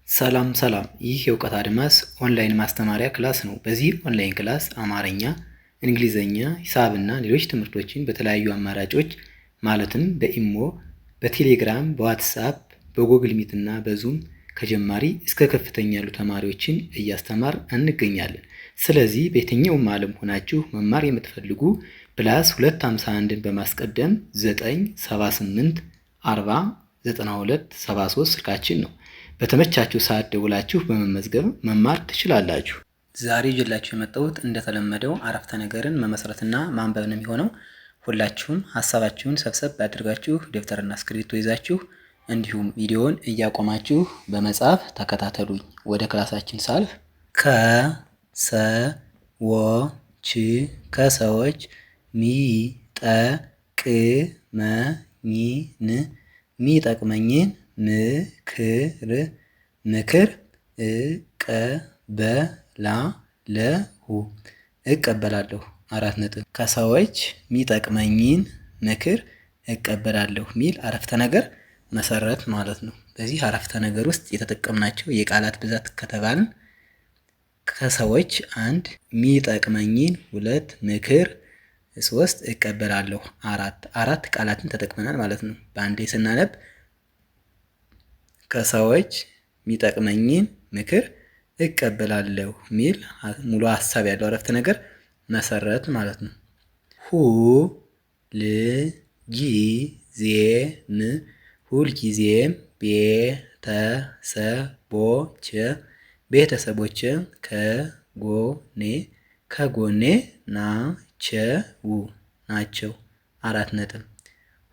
ሰላም ሰላም፣ ይህ የእውቀት አድማስ ኦንላይን ማስተማሪያ ክላስ ነው። በዚህ ኦንላይን ክላስ አማርኛ፣ እንግሊዘኛ፣ ሂሳብና ሌሎች ትምህርቶችን በተለያዩ አማራጮች ማለትም በኢሞ፣ በቴሌግራም፣ በዋትስአፕ፣ በጎግል ሚት እና በዙም ከጀማሪ እስከ ከፍተኛ ያሉ ተማሪዎችን እያስተማር እንገኛለን። ስለዚህ በየትኛውም ዓለም ሆናችሁ መማር የምትፈልጉ ፕላስ 251ን በማስቀደም 978 40 92 73 ስልካችን ነው። በተመቻችሁ ሰዓት ደውላችሁ በመመዝገብ መማር ትችላላችሁ። ዛሬ ይዤላችሁ የመጣሁት እንደተለመደው አረፍተ ነገርን መመስረትና ማንበብ ነው የሚሆነው። ሁላችሁም ሀሳባችሁን ሰብሰብ አድርጋችሁ ደብተርና እስክሪብቶ ይዛችሁ እንዲሁም ቪዲዮውን እያቆማችሁ በመጻፍ ተከታተሉኝ። ወደ ክላሳችን ሳልፍ ከሰዎች ሚጠቅመኝን ምክር እቀበላለሁ። 4 ነጥብ። ከሰዎች ሚጠቅመኝን ምክር እቀበላለሁ ሚል አረፍተ ነገር መሰረት ማለት ነው። በዚህ አረፍተ ነገር ውስጥ የተጠቀምናቸው የቃላት ብዛት ከተባልን ከሰዎች 1 ሚጠቅመኝን 2 ምክር 3 እቀበላለሁ 4 ቃላትን ተጠቅመናል ማለት ነው። በአንዴ ስናነብ ከሰዎች ሚጠቅመኝን ምክር እቀበላለሁ ሚል ሙሉ ሀሳብ ያለው አረፍተ ነገር መሰረት ማለት ነው። ሁልጊዜም ቤተሰቦቼ ከጎኔ ናቸው 4 ነጥብ።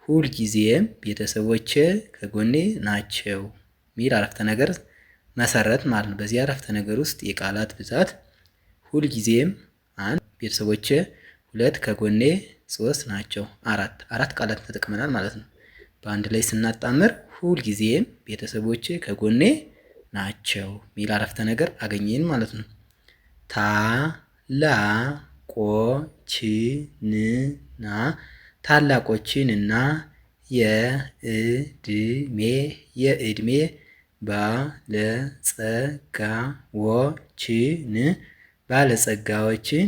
ሁልጊዜም ቤተሰቦቼ ከጎኔ ናቸው ሚል አረፍተ ነገር መሰረት ማለት ነው። በዚህ አረፍተ ነገር ውስጥ የቃላት ብዛት ሁልጊዜም 1፣ ቤተሰቦቼ 2፣ ከጎኔ 3 ናቸው 4 ቃላትን ተጠቅመናል ማለት ነው። በአንድ ላይ ስናጣምር ሁልጊዜም ቤተሰቦቼ ከጎኔ ናቸው ሚል አረፍተ ነገር አገኘን ማለት ነው። ታላቆችንና የዕድሜ ባለጸጋዎችን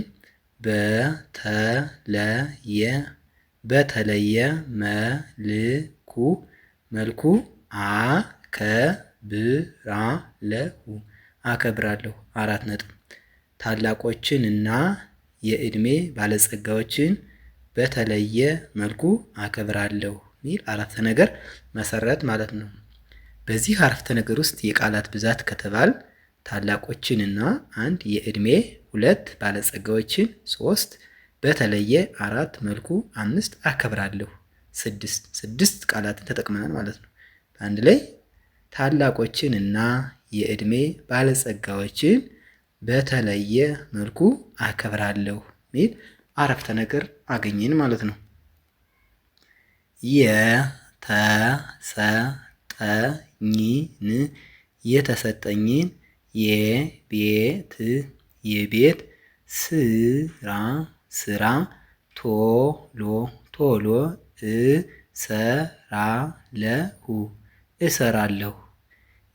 በተለየ መልኩ አከብራለሁ 4 ነጥብ። ታላቆችን እና የዕድሜ ባለጸጋዎችን በተለየ መልኩ አከብራለሁ ሚል አረፍተ ነገር መሰረት ማለት ነው። በዚህ አረፍተ ነገር ውስጥ የቃላት ብዛት ከተባል ታላቆችን እና 1 የዕድሜ 2 ባለጸጋዎችን 3 በተለየ 4 መልኩ 5 አከብራለሁ 6 ቃላትን ተጠቅመናል ማለት ነው። በአንድ ላይ ታላቆችን እና የዕድሜ ባለጸጋዎችን በተለየ መልኩ አከብራለሁ ሚል አረፍተ ነገር አገኘን ማለት ነው። የተሰጠኝን የቤት ስራ ቶሎ እሰራለሁ።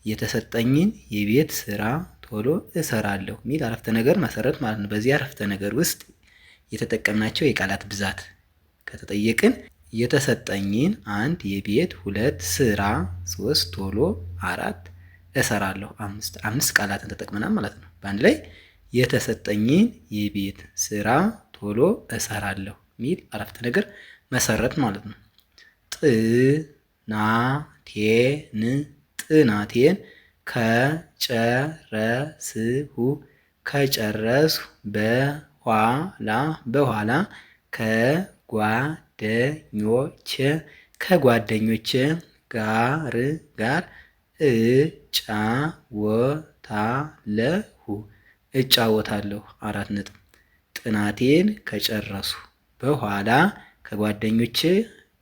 የተሰጠኝን የቤት ስራ ቶሎ እሰራለሁ ሚል አረፍተ ነገር መሰረት ማለት ነው። በዚህ አረፍተ ነገር ውስጥ የተጠቀምናቸው የቃላት ብዛት ከተጠየቅን የተሰጠኝን 1 የቤት 2 ስራ 3 ቶሎ 4 እሰራለሁ 5 ቃላትን ተጠቅመናል ማለት ነው። በአንድ ላይ የተሰጠኝን የቤት ስራ ቶሎ እሰራለሁ ሚል አረፍተ ነገር መሰረት ማለት ነው። ጥናቴን ከጨረስሁ በኋላ ከጓደኞቼ ጋር እጫወታለሁ 4 ነጥብ። ጥናቴን ከጨረስሁ በኋላ ከጓደኞቼ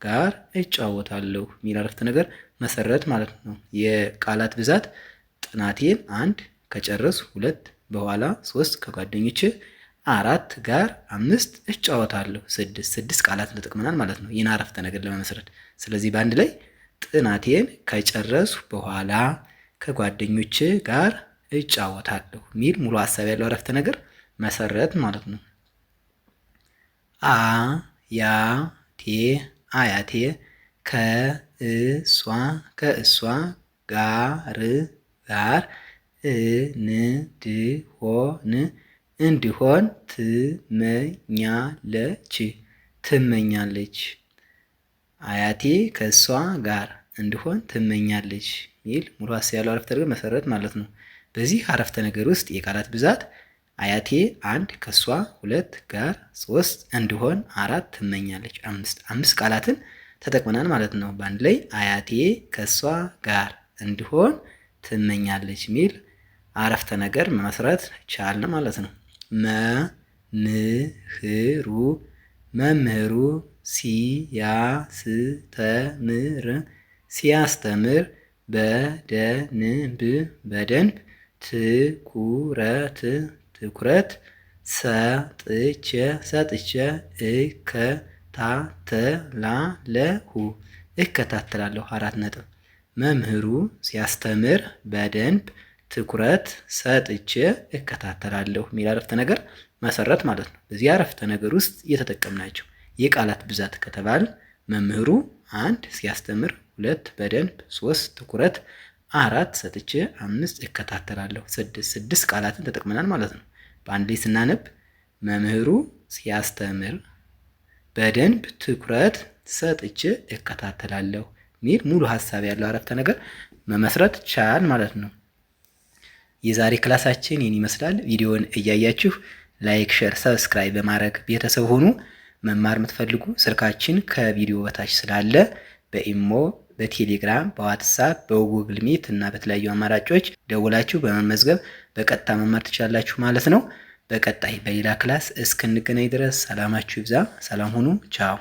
ጋር እጫወታለሁ ሚል አረፍተ ነገር መሰረት ማለት ነው። የቃላት ብዛት ጥናቴን 1 ከጨረስሁ 2 በኋላ 3 ከጓደኞቼ 4 ጋር 5 እጫወታለሁ 6 ቃላትን ተጠቅመናል ማለት ነው ይህን አረፍተ ነገር ለመመስረት። ስለዚህ በአንድ ላይ ጥናቴን ከጨረስሁ በኋላ ከጓደኞቼ ጋር እጫወታለሁ የሚል ሙሉ ሀሳብ ያለው አረፍተ ነገር መሰረት ማለት ነው። አያቴ አያቴ ከእሷ ጋር እንዲሆን ትመኛለች። አያቴ ከእሷ ጋር እንዲሆን ትመኛለች ሚል ሙሉ ሀሳብ ያለው አረፍተ ነገር መሰረት ማለት ነው። በዚህ አረፍተ ነገር ውስጥ የቃላት ብዛት አያቴ 1 ከእሷ 2 ጋር 3 እንዲሆን 4 ትመኛለች 5 ቃላትን ተጠቅመናል ማለት ነው። በአንድ ላይ አያቴ ከእሷ ጋር እንዲሆን ትመኛለች ሚል አረፍተ ነገር መመስረት ቻልን ማለት ነው። መምህሩ ሲያስተምር በደንብ ትኩረት ሰጥቼ እከታተላለሁ 4 ነጥብ። መምህሩ ሲያስተምር በደንብ ትኩረት ሰጥቼ እከታተላለሁ የሚል አረፍተ ነገር መሰረት ማለት ነው። በዚህ አረፍተ ነገር ውስጥ የተጠቀምናቸው የቃላት ብዛት ከተባለ መምህሩ 1 ሲያስተምር፣ 2 በደንብ፣ 3 ትኩረት፣ 4 ሰጥቼ፣ 5 እከታተላለሁ 6 ቃላትን ተጠቅመናል ማለት ነው። በአንድ ላይ ስናነብ መምህሩ ሲያስተምር በደንብ ትኩረት ሰጥቼ እከታተላለሁ ሚል ሙሉ ሀሳብ ያለው አረፍተ ነገር መመስረት ቻል ማለት ነው። የዛሬ ክላሳችን ይህን ይመስላል። ቪዲዮውን እያያችሁ ላይክ፣ ሼር፣ ሰብስክራይብ በማድረግ ቤተሰብ ሆኑ። መማር የምትፈልጉ ስልካችን ከቪዲዮ በታች ስላለ በኢሞ፣ በቴሌግራም፣ በዋትሳፕ፣ በጉግል ሚት እና በተለያዩ አማራጮች ደውላችሁ በመመዝገብ በቀጥታ መማር ትችላላችሁ ማለት ነው። በቀጣይ በሌላ ክላስ እስክንገናኝ ድረስ ሰላማችሁ ይብዛ። ሰላም ሁኑ። ቻው